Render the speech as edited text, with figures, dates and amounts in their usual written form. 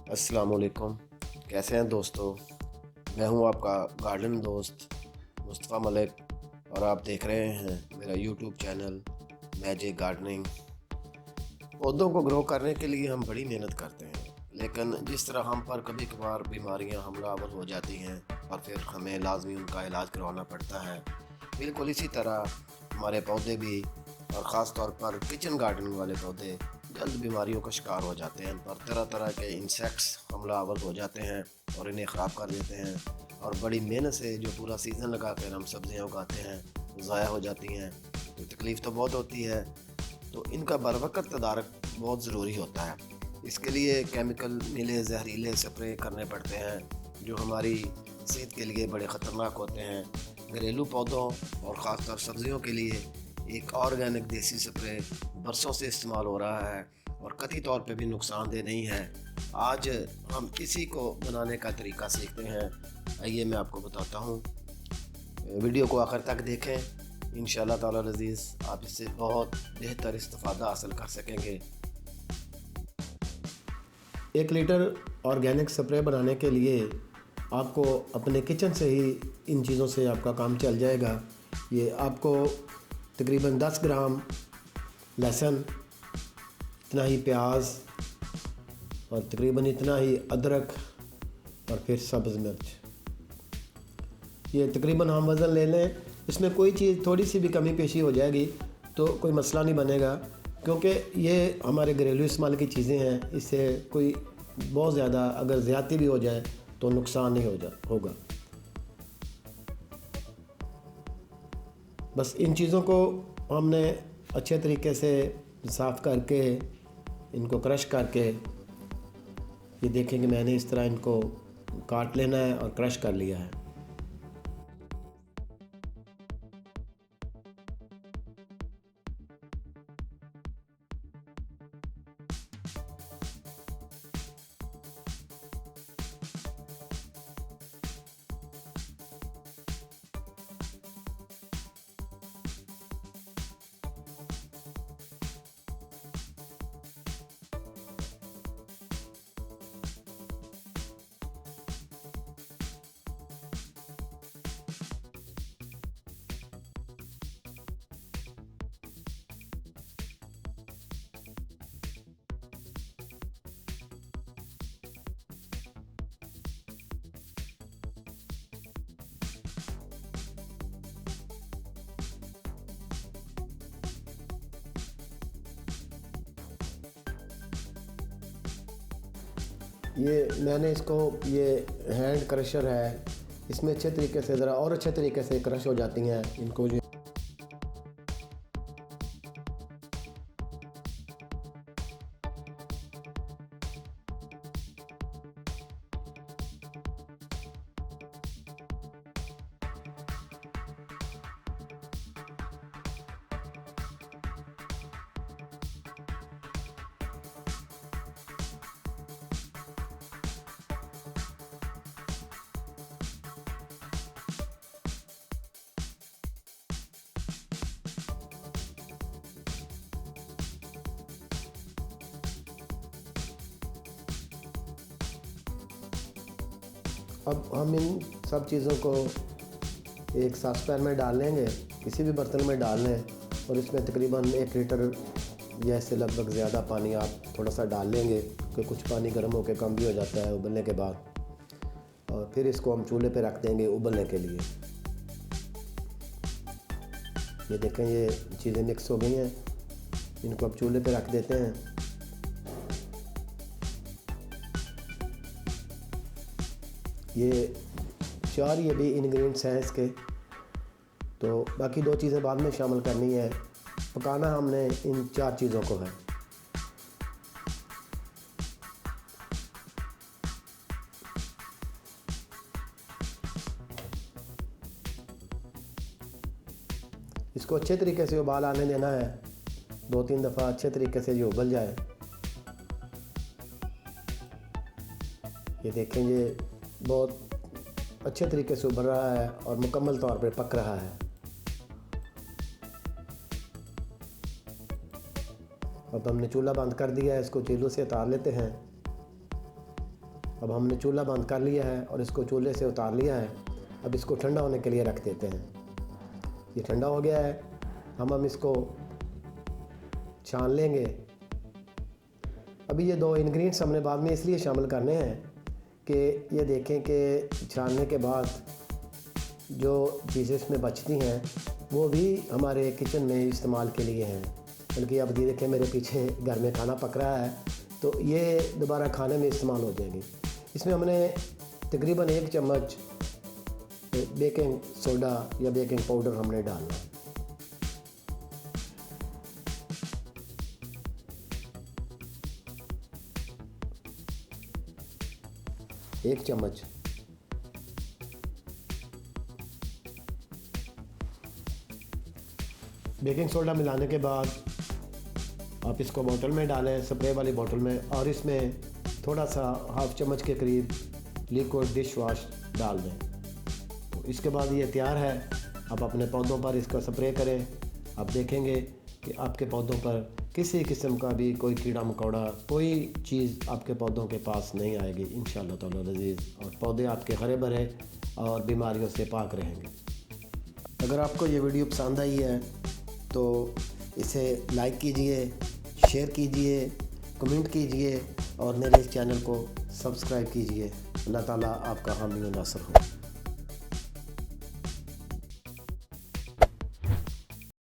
अस्सलाम वालेकुम। कैसे हैं दोस्तों? मैं हूं आपका गार्डन दोस्त मुस्तफ़ा मलिक और आप देख रहे हैं मेरा यूट्यूब चैनल मैजिक गार्डनिंग। पौधों को ग्रो करने के लिए हम बड़ी मेहनत करते हैं, लेकिन जिस तरह हम पर कभी कभार बीमारियां हमलावर हो जाती हैं और फिर हमें लाजमी उनका इलाज करवाना पड़ता है, बिल्कुल इसी तरह हमारे पौधे भी, और ख़ास तौर पर किचन गार्डनिंग वाले पौधे जल्द बीमारियों का शिकार हो जाते हैं। इन पर तरह तरह के इंसेक्ट्स हमलावर हो जाते हैं और इन्हें ख़राब कर देते हैं, और बड़ी मेहनत से जो पूरा सीज़न लगा कर हम सब्ज़ियाँ उगाते हैं ज़ाया हो जाती हैं। तो तकलीफ़ तो बहुत होती है, तो इनका बरवक़्त तदारक बहुत ज़रूरी होता है। इसके लिए केमिकल मिले जहरीले स्प्रे करने पड़ते हैं जो हमारी सेहत के लिए बड़े ख़तरनाक होते हैं। घरेलू पौधों और ख़ासतौर सब्ज़ियों के लिए एक ऑर्गेनिक देसी स्प्रे बरसों से इस्तेमाल हो रहा है और कतई तौर पे भी नुकसानदेह नहीं है। आज हम इसी को बनाने का तरीका सीखते हैं। आइए मैं आपको बताता हूँ। वीडियो को आखिर तक देखें। इंशाअल्लाह ताला अज़ीज़ आप इससे बहुत बेहतर इस्तिफ़ादा हासिल कर सकेंगे। 1 लीटर ऑर्गेनिक स्प्रे बनाने के लिए आपको अपने किचन से ही इन चीज़ों से आपका काम चल जाएगा। ये आपको तकरीबन 10 ग्राम लहसुन, इतना ही प्याज और तकरीबन इतना ही अदरक और फिर सब्ज़ मिर्च, ये तकरीबन हम वज़न ले लें। इसमें कोई चीज़ थोड़ी सी भी कमी पेशी हो जाएगी तो कोई मसला नहीं बनेगा, क्योंकि ये हमारे घरेलू इस्तेमाल की चीज़ें हैं। इससे कोई बहुत ज़्यादा अगर ज़्यादती भी हो जाए तो नुकसान नहीं होगा। बस इन चीज़ों को हमने अच्छे तरीके से साफ़ करके इनको क्रश करके, ये देखेंगे मैंने इस तरह इनको काट लेना है और क्रश कर लिया है। ये मैंने इसको, ये हैंड क्रशर है, इसमें अच्छे तरीके से ज़रा और अच्छे तरीके से क्रश हो जाती हैं इनको। जो अब हम इन सब चीज़ों को एक सॉसपैन में डाल लेंगे, किसी भी बर्तन में डाल लें, और इसमें तकरीबन 1 लीटर या इससे लगभग ज़्यादा पानी आप थोड़ा सा डाल लेंगे, क्योंकि कुछ पानी गर्म होकर कम भी हो जाता है उबलने के बाद। और फिर इसको हम चूल्हे पे रख देंगे उबलने के लिए। ये देखें ये चीज़ें मिक्स हो गई हैं, इनको अब चूल्हे पे रख देते हैं। ये 4 ये भी इंग्रेडिएंट्स हैं इसके, तो बाकी 2 चीज़ें बाद में शामिल करनी है। पकाना हमने इन 4 चीज़ों को है। इसको अच्छे तरीके से उबाल आने देना है, 2-3 दफ़ा अच्छे तरीके से ये उबल जाए। ये देखें ये बहुत अच्छे तरीके से उबल रहा है और मुकम्मल तौर पर पक रहा है। अब हमने चूल्हा बंद कर दिया है, इसको चूल्हे से उतार लेते हैं। अब हमने चूल्हा बंद कर लिया है और इसको चूल्हे से उतार लिया है। अब इसको ठंडा होने के लिए रख देते हैं। ये ठंडा हो गया है, हम इसको छान लेंगे। अभी ये 2 इंग्रेडिएंट्स हमने बाद में इसलिए शामिल करने हैं कि ये देखें कि छानने के बाद जो चीज़ें इसमें बचती हैं वो भी हमारे किचन में इस्तेमाल के लिए हैं। बल्कि अब ये देखें मेरे पीछे घर में खाना पक रहा है, तो ये दोबारा खाने में इस्तेमाल हो जाएगी। इसमें हमने तकरीबन 1 चम्मच बेकिंग सोडा या बेकिंग पाउडर हमने डालना है। एक चम्मच बेकिंग सोडा मिलाने के बाद आप इसको बोतल में डालें, स्प्रे वाली बोतल में, और इसमें थोड़ा सा हाफ चम्मच के करीब लिक्विड डिश वाश डाल दें। तो इसके बाद ये तैयार है। आप अपने पौधों पर इसका स्प्रे करें। आप देखेंगे कि आपके पौधों पर किसी किस्म का भी कोई कीड़ा मकोड़ा, कोई चीज़ आपके पौधों के पास नहीं आएगी इंशाअल्लाह ताला अज़ीज़, और पौधे आपके हरे भरे और बीमारियों से पाक रहेंगे। अगर आपको ये वीडियो पसंद आई है तो इसे लाइक कीजिए, शेयर कीजिए, कमेंट कीजिए और मेरे इस चैनल को सब्सक्राइब कीजिए। अल्लाह ताला आपका हामी व नासर हो।